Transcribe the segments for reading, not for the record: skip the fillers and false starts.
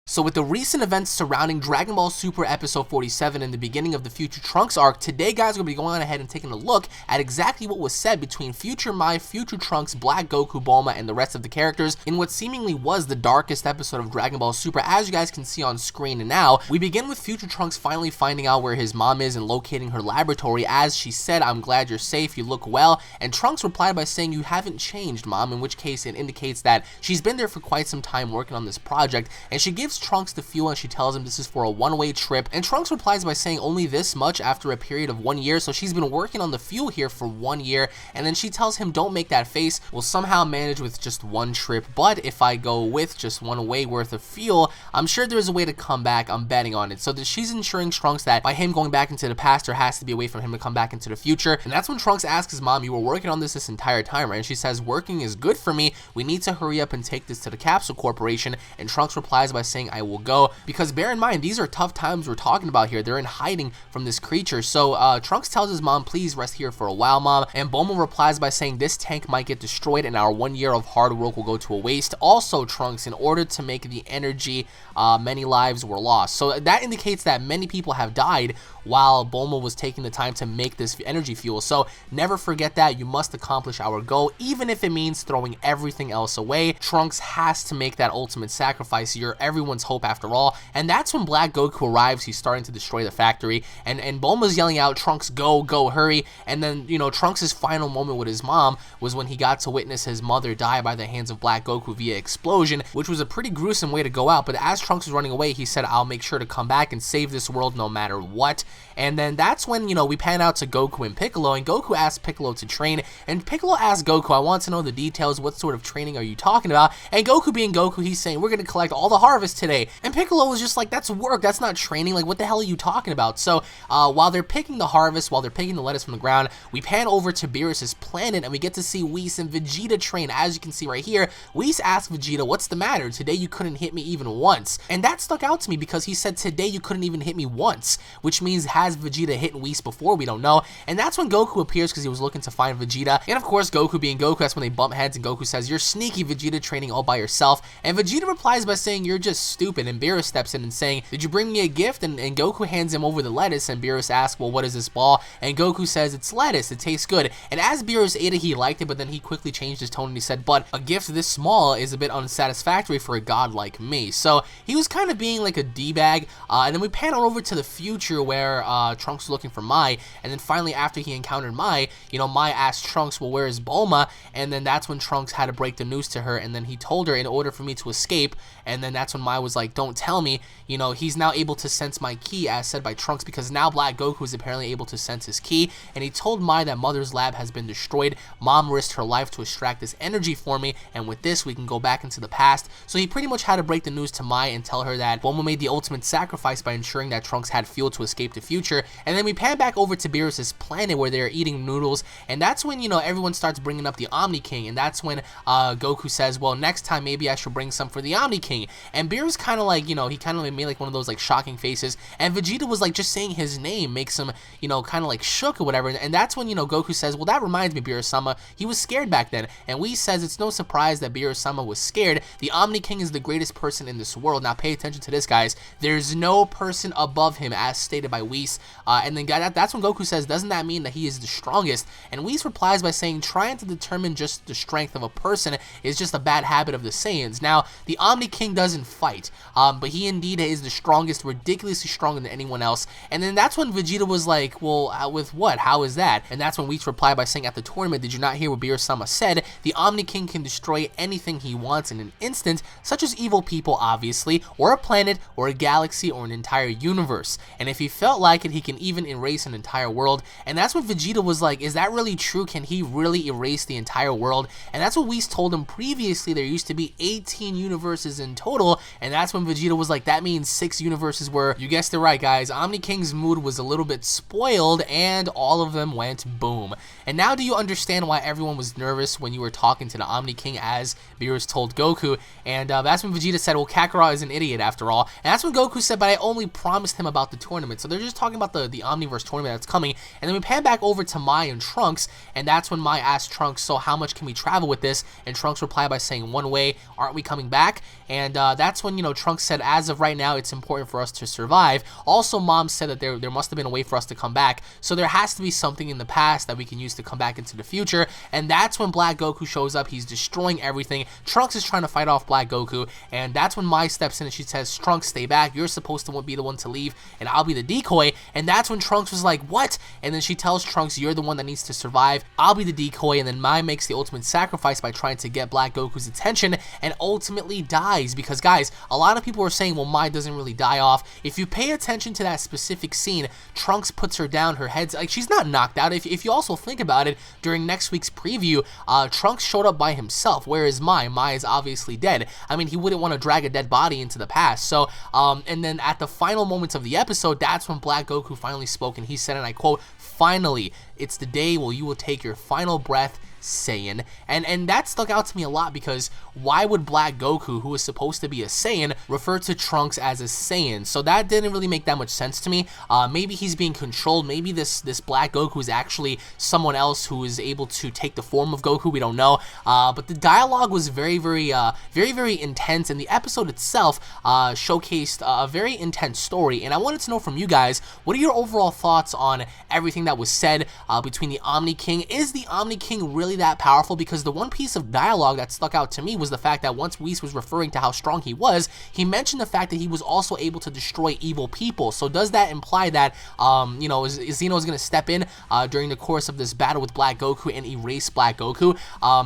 So with the recent events surrounding Dragon Ball Super Episode 47 and the beginning of the Future Trunks arc, today guys we're going to be going ahead and taking a look at exactly what was said between Future Mai, Future Trunks, Black Goku, Bulma, and the rest of the characters in what seemingly was the darkest episode of Dragon Ball Super, as you guys can see on screen. And now, we begin with Future Trunks finally finding out where his mom is and locating her laboratory. As she said, "I'm glad you're safe, you look well," and Trunks replied by saying, "You haven't changed, Mom," in which case it indicates that she's been there for quite some time working on this project, and she gives Trunks the fuel and she tells him this is for a one-way trip, and Trunks replies by saying only this much after a period of 1 year, so she's been working on the fuel here for 1 year, and then she tells him, "Don't make that face, we'll somehow manage with just one trip, but if I go with just 1 way worth of fuel, I'm sure there's a way to come back, I'm betting on it." So she's ensuring Trunks that by him going back into the past, there has to be a way for him to come back into the future, and that's when Trunks asks his mom, "You were working on this entire time, right?" And she says, "Working is good for me, we need to hurry up and take this to the Capsule Corporation," and Trunks replies by saying, "I will go," because bear in mind, these are tough times we're talking about here. They're in hiding from this creature. So Trunks tells his mom, "Please rest here for a while, Mom," and Bulma replies by saying, "This tank might get destroyed and our 1 year of hard work will go to a waste. Also, Trunks, in order to make the energy, many lives were lost." So that indicates that many people have died while Bulma was taking the time to make this energy fuel. So never forget that. You must accomplish our goal, even if it means throwing everything else away. Trunks has to make that ultimate sacrifice. You're everyone's hope after all. And that's when Black Goku arrives. He's starting to destroy the factory, and Bulma's yelling out, "Trunks, go, go, hurry." And then, you know, Trunks' final moment with his mom was when he got to witness his mother die by the hands of Black Goku via explosion, which was a pretty gruesome way to go out. But as Trunks was running away, he said, "I'll make sure to come back and save this world no matter what." And then that's when, you know, we pan out to Goku and Piccolo, and Goku asks Piccolo to train, and Piccolo asks Goku, "I want to know the details, what sort of training are you talking about?" And Goku being Goku, he's saying, "We're going to collect all the harvest today." And Piccolo was just like, "That's work, that's not training, like what the hell are you talking about?" So while they're picking the harvest, while they're picking the lettuce from the ground, we pan over to Beerus' planet, and we get to see Whis and Vegeta train. As you can see right here, Whis asks Vegeta, "What's the matter? Today you couldn't hit me even once." And that stuck out to me because he said, "Today you couldn't even hit me once," which means has Vegeta hit Whis before? We don't know. And that's when Goku appears because he was looking to find Vegeta. And of course, Goku being Goku, that's when they bump heads, and Goku says, "You're sneaky, Vegeta, training all by yourself." And Vegeta replies by saying, "You're just stupid." And Beerus steps in and saying, "Did you bring me a gift?" And Goku hands him over the lettuce, and Beerus asks, "Well, what is this ball?" And Goku says, "It's lettuce, it tastes good." And as Beerus ate it, he liked it, but then he quickly changed his tone and he said, "But a gift this small is a bit unsatisfactory for a god like me." So he was kind of being like a D-bag. And then we pan on over to the future where Trunks was looking for Mai, and then finally after he encountered Mai, you know, Mai asked Trunks, "Well, where is Bulma?" And then that's when Trunks had to break the news to her, and then he told her, "In order for me to escape," and then that's when Mai was like, "Don't tell me." You know, he's now able to sense my ki, as said by Trunks, because now Black Goku is apparently able to sense his ki, and he told Mai that Mother's lab has been destroyed. Mom risked her life to extract this energy for me, and with this we can go back into the past. So he pretty much had to break the news to Mai and tell her that Bulma made the ultimate sacrifice by ensuring that Trunks had fuel to escape the future. And then we pan back over to Beerus' planet where they're eating noodles, and that's when, you know, everyone starts bringing up the Omni King, and that's when Goku says, "Well, next time maybe I should bring some for the Omni King." And Beerus kind of like, you know, he kind of made like one of those like shocking faces, and Vegeta was like, just saying his name makes him, you know, kind of like shook or whatever. And that's when, you know, Goku says, "Well, that reminds me, Beerus-sama, he was scared back then." And Whis says it's no surprise that Beerus-sama was scared. The Omni King is the greatest person in this world. Now pay attention to this, guys. There's no person above him, as stated by Whis. And then that's when Goku says, "Doesn't that mean that he is the strongest?" And Whis replies by saying, "Trying to determine just the strength of a person is just a bad habit of the Saiyans." Now, the Omni King doesn't fight, but he indeed is the strongest, ridiculously stronger than anyone else. And then that's when Vegeta was like, "Well, with what? How is that?" And that's when Whis replied by saying, "At the tournament, did you not hear what Beerus-sama said? The Omni King can destroy anything he wants in an instant, such as evil people, obviously, or a planet, or a galaxy, or an entire universe. And if he felt like it, he can even erase an entire world." And that's when Vegeta was like, "Is that really true? Can he really erase the entire world?" And that's what Whis told him previously. There used to be 18 universes in total, and that's when Vegeta was like, "That means 6 universes were," you guessed it right, guys, Omni King's mood was a little bit spoiled, and all of them went boom. And now do you understand why everyone was nervous when you were talking to the Omni King, as Beerus told Goku? And that's when Vegeta said, "Well, Kakarot is an idiot after all." And that's when Goku said, "But I only promised him about the tournament." So they're just talking about the Omniverse tournament that's coming. And then we pan back over to Mai and Trunks, and that's when Mai asked Trunks, "So how much can we travel with this?" And Trunks replied by saying, "1 way, aren't we coming back?" And that's when, you know, Trunks said, as of right now, it's important for us to survive. Also, Mom said that there must have been a way for us to come back. So there has to be something in the past that we can use to come back into the future. And that's when Black Goku shows up. He's destroying everything. Trunks is trying to fight off Black Goku. And that's when Mai steps in and she says, Trunks, stay back. You're supposed to be the one to leave, and I'll be the decoy. And that's when Trunks was like, what? And then she tells Trunks, you're the one that needs to survive. I'll be the decoy. And then Mai makes the ultimate sacrifice by trying to get Black Goku's attention and ultimately dies. Because, guys, a lot of people are saying, well, Mai doesn't really die off. If you pay attention to that specific scene, Trunks puts her down, her head's like, she's not knocked out. If you also think about it, during next week's preview, Trunks showed up by himself, whereas Mai is obviously dead. I mean, he wouldn't want to drag a dead body into the past. So, and then at the final moments of the episode, that's when Black Goku finally spoke, and he said, and I quote, finally, it's the day where you will take your final breath, Saiyan. And that stuck out to me a lot, because why would Black Goku, who is supposed to be a Saiyan, refer to Trunks as a Saiyan? So that didn't really make that much sense to me. Maybe he's being controlled. Maybe this Black Goku is actually someone else who is able to take the form of Goku. We don't know. But the dialogue was very intense, and the episode itself showcased a very intense story. And I wanted to know from you guys, what are your overall thoughts on everything that was said between the Omni King? Is the Omni King really that powerful? Because the one piece of dialogue that stuck out to me was the fact that once Whis was referring to how strong he was, he mentioned the fact that he was also able to destroy evil people. So does that imply that you know, Xeno is going to step in during the course of this battle with Black Goku and erase Black Goku?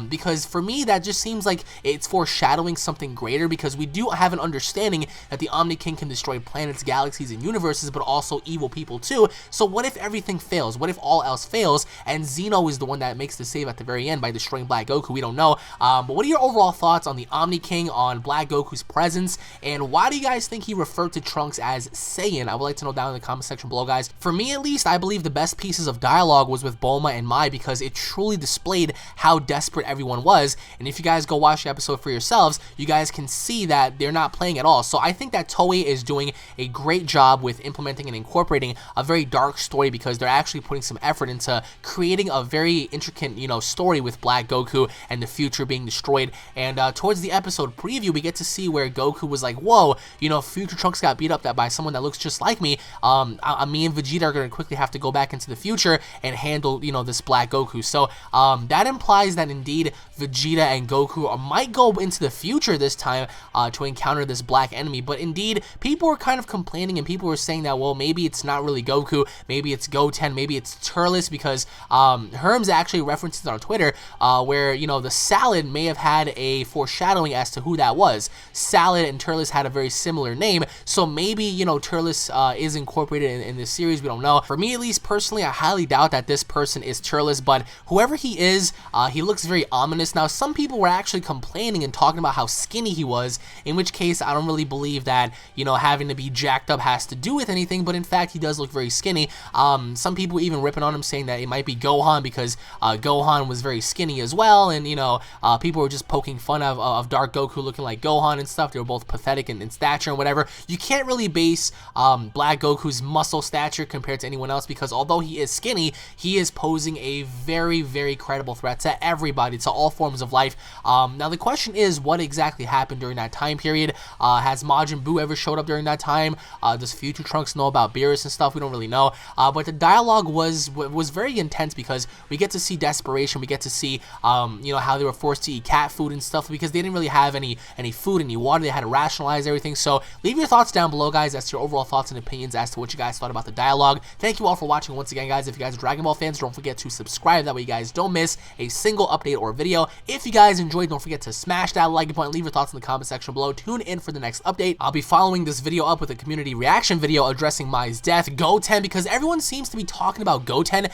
Because for me, that just seems like it's foreshadowing something greater, because we do have an understanding that the Omni King can destroy planets, galaxies, and universes, but also evil people too. So what if everything fails? What if all else fails and Xeno is the one that makes the save at the very end by destroying Black Goku? We don't know. But what are your overall thoughts on the Omni King, on Black Goku's presence, and why do you guys think he referred to Trunks as Saiyan? I would like to know down in the comment section below, guys. For me, at least, I believe the best pieces of dialogue was with Bulma and Mai, because it truly displayed how desperate everyone was. And if you guys go watch the episode for yourselves, you guys can see that they're not playing at all. So I think that Toei is doing a great job with implementing and incorporating a very dark story, because they're actually putting some effort into creating a very intricate, you know, story with Black Goku and the future being destroyed. And towards the episode preview, we get to see where Goku was like, whoa, you know, future Trunks got beat up by someone that looks just like me. Me and Vegeta are going to quickly have to go back into the future and handle, you know, this Black Goku. So that implies that indeed Vegeta and Goku might go into the future this time to encounter this black enemy. But indeed, people were kind of complaining, and people were saying that, well, maybe it's not really Goku, maybe it's Goten, maybe it's Turles, because Herms actually references on Twitter where, you know, the salad may have had a foreshadowing as to who that was. Salad and Turles had a very similar name, so maybe, you know, Turles is incorporated in this series. We don't know. For me, at least, personally, I highly doubt that this person is Turles, but whoever he is, he looks very ominous. Now, some people were actually complaining and talking about how skinny he was, in which case I don't really believe that, you know, having to be jacked up has to do with anything, but in fact, he does look very skinny. Some people even ripping on him, saying that it might be Gohan, because Gohan was very skinny as well, and, you know, people were just poking fun of Dark Goku looking like Gohan and stuff. They were both pathetic in stature and whatever. You can't really base Black Goku's muscle stature compared to anyone else, because although he is skinny, he is posing a very credible threat to everybody, to all forms of life. Now the question is, what exactly happened during that time period? Has Majin Buu ever showed up during that time? Does future Trunks know about Beerus and stuff? We don't really know. But the dialogue was very intense, because we get to see desperation. We get to see you know, how they were forced to eat cat food and stuff, because they didn't really have any food, any water. They had to rationalize everything. So leave your thoughts down below, guys, as to your overall thoughts and opinions as to what you guys thought about the dialogue. Thank you all for watching. Once again, guys, if you guys are Dragon Ball fans, don't forget to subscribe. That way you guys don't miss a single update or video. If you guys enjoyed, don't forget to smash that like button. Leave your thoughts in the comment section below. Tune in for the next update. I'll be following this video up with a community reaction video addressing Mai's death, Goten, because everyone seems to be talking about Goten,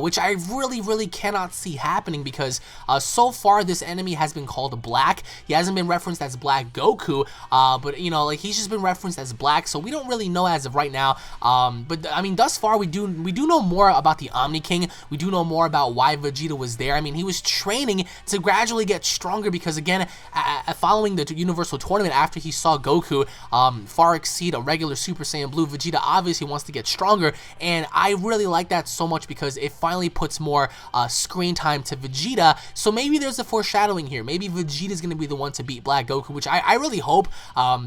which I really cannot see happening, because so far this enemy has been called Black. He hasn't been referenced as Black Goku, but, you know, like, he's just been referenced as Black, so we don't really know as of right now. But I mean, thus far we do know more about the Omni King. We do know more about why Vegeta was there. I mean, he was training to gradually get stronger, because again, following the Universal Tournament, after he saw Goku far exceed a regular Super Saiyan Blue, Vegeta obviously wants to get stronger, and I really like that so much, because it finally puts more screen time to to Vegeta, so maybe there's a foreshadowing here. Maybe Vegeta's going to be the one to beat Black Goku, which I really hope,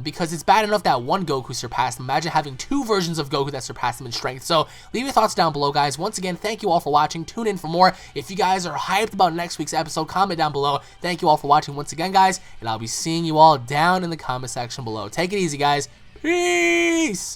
because it's bad enough that one Goku surpassed him. Imagine having two versions of Goku that surpassed him in strength. So leave your thoughts down below, guys. Once again, thank you all for watching. Tune in for more. If you guys are hyped about next week's episode, comment down below. Thank you all for watching once again, guys, and I'll be seeing you all down in the comment section below. Take it easy, guys. Peace!